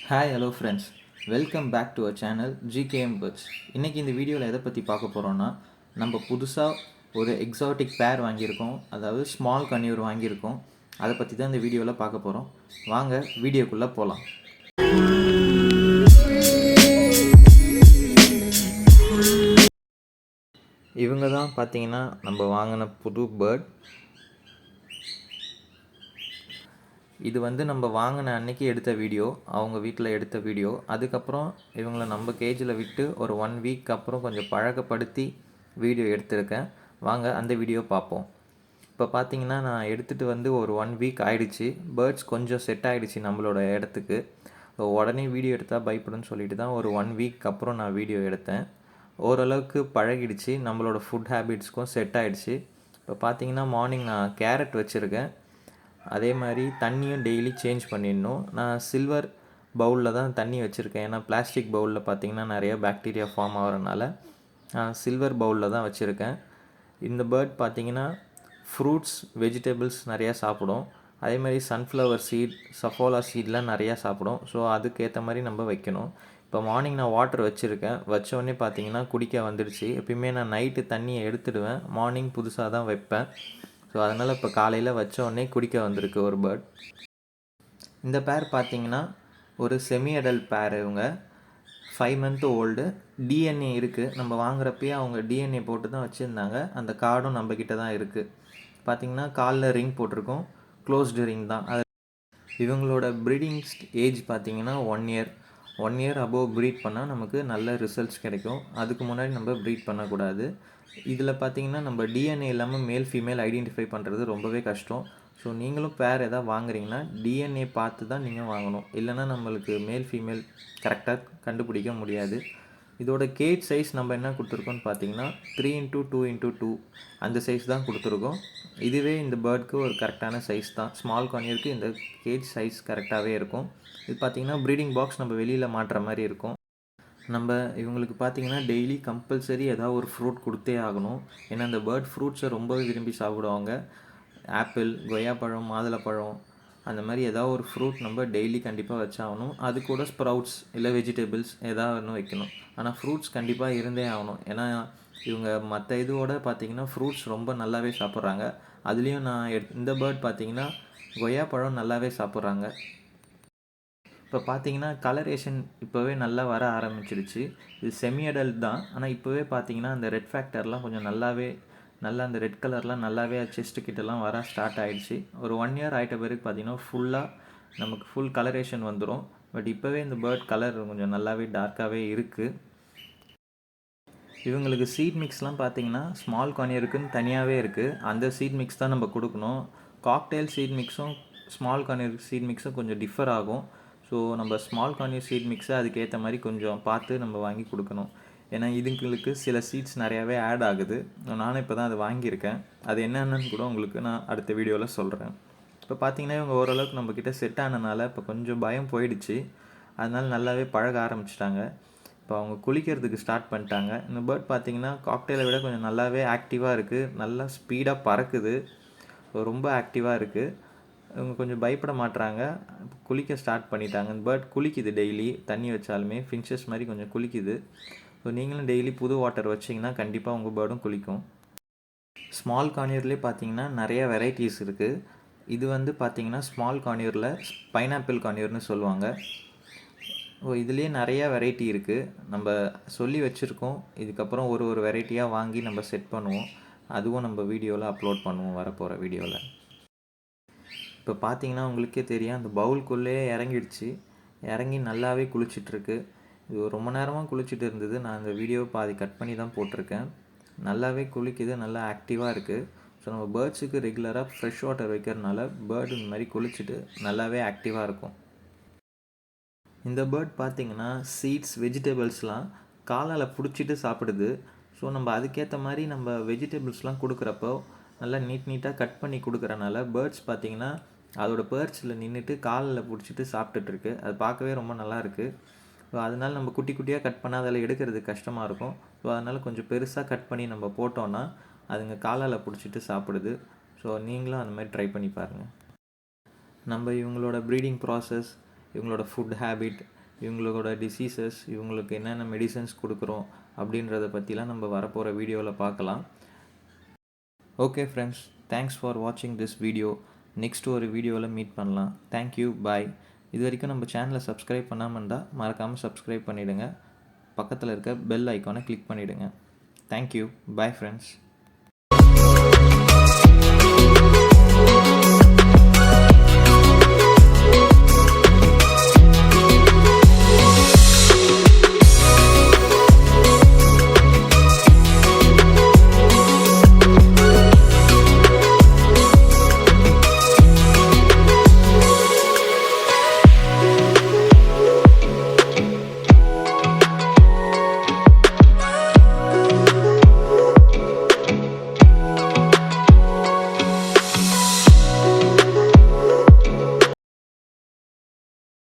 Hi hello friends, welcome back to our channel GKM birds. இன்றைக்கி இந்த வீடியோவில் எதை பற்றி பார்க்க போகிறோன்னா, நம்ம புதுசாக ஒரு எக்ஸாட்டிக் பேர் வாங்கியிருக்கோம், அதாவது ஸ்மால் கன்யூர் வாங்கியிருக்கோம். அதை பற்றி தான் இந்த வீடியோவில் பார்க்க போகிறோம். வாங்க வீடியோக்குள்ளே போகலாம். இவங்க தான் பார்த்தீங்கன்னா நம்ம வாங்கின புது பேர்ட். இது நம்ம வாங்கின அன்னைக்கு எடுத்த வீடியோ, அவங்க வீட்டில் எடுத்த வீடியோ. அதுக்கப்புறம் இவங்களை நம்ம கேஜில் விட்டு ஒரு 1 வீக் அப்புறம் கொஞ்சம் பழக்கப்படுத்தி வீடியோ எடுத்திருக்கேன். வாங்க அந்த வீடியோ பார்ப்போம். இப்போ பார்த்தீங்கன்னா நான் எடுத்துகிட்டு ஒரு 1 வீக் ஆகிடுச்சு. பேர்ட்ஸ் கொஞ்சம் செட் ஆகிடுச்சு நம்மளோட இடத்துக்கு. உடனே வீடியோ எடுத்தால் பயப்படுன்னு சொல்லிட்டு தான் ஒரு 1 வீக் அப்புறம் நான் வீடியோ எடுத்தேன். ஓரளவுக்கு பழகிடுச்சு, நம்மளோட ஃபுட் ஹேபிட்ஸ்க்கும் செட் ஆகிடுச்சு. இப்போ பார்த்தீங்கன்னா மார்னிங் நான் கேரட் வச்சுருக்கேன். அதே மாதிரி தண்ணியும் டெய்லி சேஞ்ச் பண்ணிடணும். நான் சில்வர் பவுலில் தான் தண்ணி வச்சுருக்கேன். ஏன்னா பிளாஸ்டிக் பவுலில் பார்த்திங்கன்னா நிறைய பாக்டீரியா ஃபார்ம் ஆகிறனால சில்வர் பவுலில் தான் வச்சுருக்கேன். இந்த பேர்ட் பார்த்திங்கன்னா ஃப்ரூட்ஸ், வெஜிடபிள்ஸ் நிறையா சாப்பிடும். அதே மாதிரி சன்ஃப்ளவர் சீட், சஃபோலா சீட்லாம் நிறையா சாப்பிடும். ஸோ அதுக்கேற்ற மாதிரி நம்ம வைக்கணும். இப்போ மார்னிங் நான் வாட்டர் வச்சுருக்கேன். வச்சோடனே பார்த்திங்கன்னா குடிக்க வந்துடுச்சு. எப்பயுமே நான் நைட்டு தண்ணியை எடுத்துடுவேன், மார்னிங் புதுசாக தான் வைப்பேன். ஸோ அதனால் இப்போ காலையில் வச்சோடனே குடிக்க வந்திருக்கு ஒரு பேர்ட். இந்த பேர் பார்த்திங்கன்னா ஒரு செமி அடல்ட் பேர். இவங்க 5 மந்த் ஓல்டு. டிஎன்ஏ இருக்குது. நம்ம வாங்குறப்பயே அவங்க டிஎன்ஏ போட்டு தான் வச்சுருந்தாங்க. அந்த கார்டும் நம்மக்கிட்ட தான் இருக்குது. பார்த்திங்கன்னா காலில் ரிங் போட்டிருக்கோம், க்ளோஸ்டு ரிங் தான். அது இவங்களோட ப்ரீடிங் ஏஜ் பார்த்திங்கன்னா 1 இயர். 1 இயர் அபோவ் ப்ரீட் பண்ணால் நமக்கு நல்ல ரிசல்ட்ஸ் கிடைக்கும். அதுக்கு முன்னாடி நம்ம ப்ரீட் பண்ணக்கூடாது. இதில் பார்த்திங்கன்னா நம்ம டிஎன்ஏ இல்லாமல் மேல் ஃபீமேல் ஐடென்டிஃபை பண்ணுறது ரொம்பவே கஷ்டம். ஸோ நீங்களும் பேர் எதாவது வாங்குறீங்கன்னா டிஎன்ஏ பார்த்து தான் நீங்கள் வாங்கணும். இல்லைனா நம்மளுக்கு மேல் ஃபீமேல் கரெக்டாக கண்டுபிடிக்க முடியாது. இதோட கேஜ் சைஸ் நம்ம என்ன கொடுத்துருக்கோன்னு பார்த்தீங்கன்னா 3x2x2 அந்த சைஸ் தான் கொடுத்துருக்கோம். இதுவே இந்த பேர்டுக்கு ஒரு கரெக்டான சைஸ் தான். ஸ்மால் கார்னியருக்கு இந்த கேஜ் சைஸ் கரெக்டாகவே இருக்கும். இது பார்த்திங்கன்னா ப்ரீடிங் பாக்ஸ் நம்ம வெளியில் மாட்டுற மாதிரி இருக்கும். நம்ம இவங்களுக்கு பார்த்திங்கன்னா டெய்லி கம்பல்சரி ஏதாவது ஒரு ஃப்ரூட் கொடுத்தே ஆகணும். ஏன்னா அந்த பேர்ட் ஃப்ரூட்ஸை ரொம்பவே விரும்பி சாப்பிடுவாங்க. ஆப்பிள், கொய்யாப்பழம், மாதுளப்பழம், அந்த மாதிரி ஏதாவது ஒரு ஃப்ரூட் நம்ம டெய்லி கண்டிப்பாக வச்சாகணும். அது கூட ஸ்ப்ரவுட்ஸ் இல்லை வெஜிடபிள்ஸ் ஏதாவது ஒன்று வைக்கணும். ஆனால் ஃப்ரூட்ஸ் கண்டிப்பாக இருந்தே ஆகணும். ஏன்னா இவங்க மற்ற இதோட பார்த்திங்கன்னா ஃப்ரூட்ஸ் ரொம்ப நல்லாவே சாப்பிட்றாங்க. அதுலேயும் நான் இந்த பேர்ட் பார்த்திங்கன்னா கொய்யாப்பழம் நல்லாவே சாப்பிட்றாங்க. இப்போ பார்த்தீங்கன்னா கலரேஷன் இப்போவே நல்லா வர ஆரம்பிச்சிருச்சு. இது செமி அடல்ட் தான். ஆனால் இப்போவே பார்த்தீங்கன்னா அந்த ரெட் ஃபேக்டர்லாம் கொஞ்சம் நல்லா அந்த ரெட் கலர்லாம் நல்லாவே செஸ்ட்டு கிட்டலாம் வர ஸ்டார்ட் ஆகிடுச்சு. ஒரு 1 இயர் ஆகிட்ட பிறகு பார்த்தீங்கன்னா நமக்கு ஃபுல் கலரேஷன் வந்துடும். பட் இப்போவே இந்த பேர்ட் கலர் கொஞ்சம் நல்லாவே டார்க்காகவே இருக்குது. இவங்களுக்கு சீட் மிக்ஸ்லாம் பார்த்தீங்கன்னா ஸ்மால் கார்னியருக்குன்னு தனியாகவே இருக்குது. அந்த சீட் மிக்ஸ் தான் நம்ம கொடுக்கணும். காக்டெயில் சீட் மிக்ஸும் ஸ்மால் கார்னியர் சீட் மிக்ஸும் கொஞ்சம் டிஃபர் ஆகும். ஸோ நம்ம ஸ்மால் கார்னியர் சீட் மிக்ஸை அதுக்கேற்ற மாதிரி கொஞ்சம் பார்த்து நம்ம வாங்கி கொடுக்கணும். ஏன்னா இதுங்களுக்கு சில சீட்ஸ் நிறையாவே ஆட் ஆகுது. நானும் இப்போ தான் அதை வாங்கியிருக்கேன். அது என்னென்னு கூட உங்களுக்கு நான் அடுத்த வீடியோவில் சொல்கிறேன். இப்போ பார்த்தீங்கன்னா இவங்க ஓரளவுக்கு நம்மக்கிட்ட செட் ஆனதுனால இப்போ கொஞ்சம் பயம் போயிடுச்சு. அதனால நல்லாவே பழக ஆரம்பிச்சிட்டாங்க. இப்போ அவங்க குளிக்கிறதுக்கு ஸ்டார்ட் பண்ணிட்டாங்க. இந்த பேர்ட் பார்த்திங்கன்னா காக்டெயிலை விட கொஞ்சம் நல்லாவே ஆக்டிவாக இருக்குது. நல்லா ஸ்பீடாக பறக்குது. ரொம்ப ஆக்டிவாக இருக்குது. இவங்க கொஞ்சம் பயப்பட மாட்டுறாங்க. குளிக்க ஸ்டார்ட் பண்ணிட்டாங்க. இந்த பேர்ட் குளிக்குது டெய்லி. தண்ணி வச்சாலுமே ஃபின்ச்சஸ் மாதிரி கொஞ்சம் குளிக்குது. ஸோ நீங்களும் டெய்லி புது வாட்டர் வச்சிங்கன்னா கண்டிப்பாக உங்கள் பேர்டும் குளிக்கும். ஸ்மால் கார்னியர்லேயே பார்த்தீங்கன்னா நிறைய வெரைட்டிஸ் இருக்குது. இது பார்த்தீங்கன்னா ஸ்மால் கார்னியரில் பைனாப்பிள் கார்னியர்னு சொல்லுவாங்க. இதுலேயே நிறையா வெரைட்டி இருக்குது. நம்ம சொல்லி வச்சுருக்கோம். இதுக்கப்புறம் ஒரு வெரைட்டியாக வாங்கி நம்ம செட் பண்ணுவோம். அதுவும் நம்ம வீடியோவில் அப்லோட் பண்ணுவோம் வரப்போகிற வீடியோவில். இப்போ பார்த்தீங்கன்னா உங்களுக்கே தெரியும், அந்த பவுலுக்குள்ளேயே இறங்கிடுச்சு. இறங்கி நல்லாவே குளிச்சிட்ருக்கு. இது ரொம்ப நேரமாக குளிச்சுட்டு இருந்தது. நான் அந்த வீடியோ பாதி கட் பண்ணி தான் போட்டிருக்கேன். நல்லாவே குளிக்குது, நல்லா ஆக்டிவாக இருக்குது. ஸோ நம்ம பேர்ட்ஸுக்கு ரெகுலராக ஃப்ரெஷ் வாட்டர் வைக்கிறதுனால பேர்டு இந்த மாதிரி குளிச்சுட்டு நல்லாவே ஆக்டிவாக இருக்கும். இந்த பேர்ட் பார்த்திங்கன்னா சீட்ஸ், வெஜிடபிள்ஸ்லாம் காலால் பிடிச்சிட்டு சாப்பிடுது. ஸோ நம்ம அதுக்கேற்ற மாதிரி நம்ம வெஜிடபிள்ஸ்லாம் கொடுக்குறப்போ நல்லா நீட்டாக கட் பண்ணி கொடுக்குறனால பேர்ட்ஸ் பார்த்திங்கன்னா அதோட பேர்ச்சில் நின்றுட்டு காலில் பிடிச்சிட்டு சாப்பிட்டுட்ருக்கு. அது பார்க்கவே ரொம்ப நல்லாயிருக்கு. ஸோ அதனால் நம்ம குட்டி குட்டியாக கட் பண்ணால் அதில் எடுக்கிறது கஷ்டமாக இருக்கும். ஸோ அதனால் கொஞ்சம் பெருசாக கட் பண்ணி நம்ம போட்டோன்னா அதுங்க காலால் பிடிச்சிட்டு சாப்பிடுது. ஸோ நீங்களும் அந்த மாதிரி ட்ரை பண்ணி பாருங்கள். நம்ம இவங்களோட ப்ரீடிங் ப்ராசஸ், இவங்களோட ஃபுட் ஹேபிட், இவங்களோட டிசீசஸ், இவங்களுக்கு என்னென்ன மெடிசன்ஸ் கொடுக்குறோம் அப்படின்றத பற்றிலாம் நம்ம வரப்போகிற வீடியோவில் பார்க்கலாம். ஓகே ஃப்ரெண்ட்ஸ், தேங்க்ஸ் ஃபார் வாட்சிங் திஸ் வீடியோ. நெக்ஸ்ட் ஒரு வீடியோவில் மீட் பண்ணலாம். தேங்க்யூ, பாய். இது வரைக்கும் நம்ம சேனலை சப்ஸ்கிரைப் பண்ணாமல் இருந்தால் மறக்காமல் சப்ஸ்கிரைப் பண்ணிவிடுங்க. பக்கத்தில் இருக்க பெல் ஐக்கானை கிளிக் பண்ணிவிடுங்க. Thank you, bye friends.